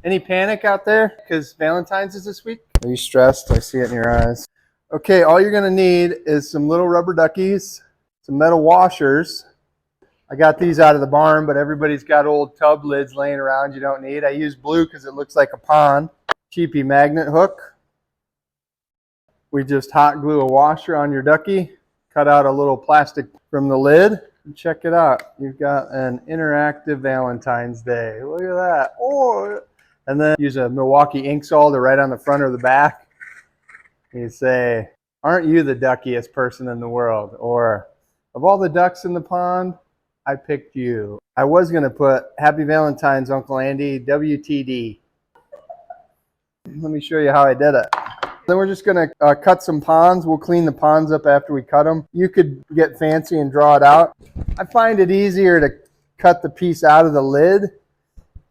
Any panic out there because Valentine's is this week? Are you stressed? I see it in your eyes. Okay, all you're gonna need is some little rubber duckies, some metal washers. I got these out of the barn, but everybody's got old tub lids laying around you don't need. I use blue because it looks like a pond. Cheapy magnet hook. We just hot glue a washer on your ducky, cut out a little plastic from the lid, and check it out. You've got an interactive Valentine's Day. Look at that. Oh, and then use a Milwaukee ink salt to write on the front or the back. You say, aren't you the duckiest person in the world? Or, of all the ducks in the pond, I picked you. I was going to put Happy Valentine's, Uncle Andy, WTD. Let me show you how I did it. Then we're just going to cut some ponds. We'll clean the ponds up after we cut them. You could get fancy and draw it out. I find it easier to cut the piece out of the lid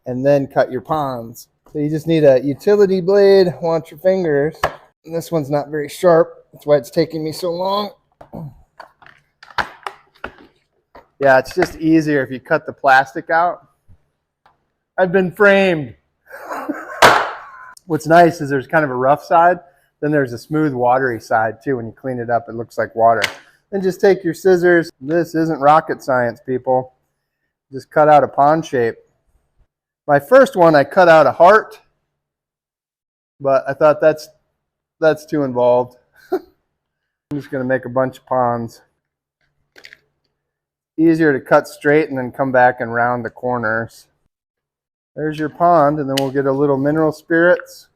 and then cut your ponds. So you just need a utility blade. Watch your fingers. And this one's not very sharp. That's why it's taking me so long. Yeah, it's just easier if you cut the plastic out. I've been framed. What's nice is there's kind of a rough side. Then there's a smooth, watery side too. When you clean it up, it looks like water. Then just take your scissors. This isn't rocket science, people. Just cut out a pond shape. My first one, I cut out a heart, but I thought that's too involved. I'm just going to make a bunch of ponds. Easier to cut straight and then come back and round the corners. There's your pond, and then we'll get a little mineral spirits.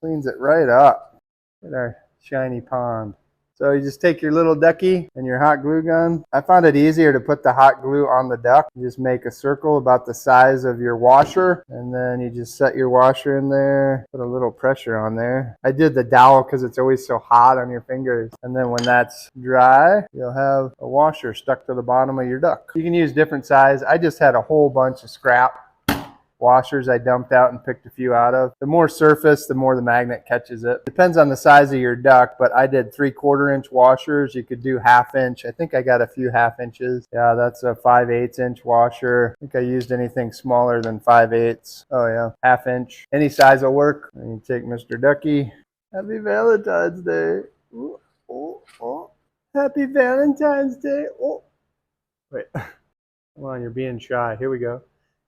Cleans it right up. Look at our shiny pond. So you just take your little ducky and your hot glue gun. I found it easier to put the hot glue on the duck. You just make a circle about the size of your washer, and then you just set your washer in there, put a little pressure on there. I did the dowel because it's always so hot on your fingers. And then when that's dry, you'll have a washer stuck to the bottom of your duck. You can use different size. I just had a whole bunch of scrap washers I dumped out and picked a few out of. The more surface, the more the magnet catches it. Depends on the size of your duck, but I did 3/4 inch washers. You could do 1/2 inch. I think I got a few 1/2 inches. Yeah, that's a 5/8 inch washer. I think I used anything smaller than 5/8. Oh yeah, 1/2 inch. Any size will work. And you take Mr. Ducky. Happy Valentine's Day. Ooh, oh, oh. Happy Valentine's Day. Oh. Wait, come on, you're being shy. Here we go.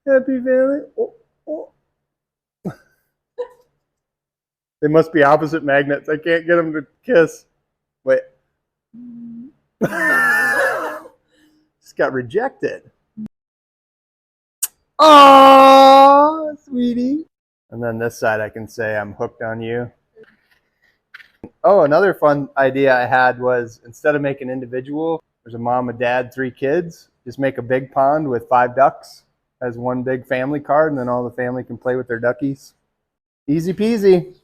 Happy Valentine. Oh, oh. They must be opposite magnets. I can't get them to kiss. Wait. Just got rejected. Oh, sweetie. And then this side I can say I'm hooked on you. Oh, another fun idea I had was instead of making individual, there's a mom, a dad, 3 kids. Just make a big pond with 5 ducks. As one big family card, and then all the family can play with their duckies. Easy peasy.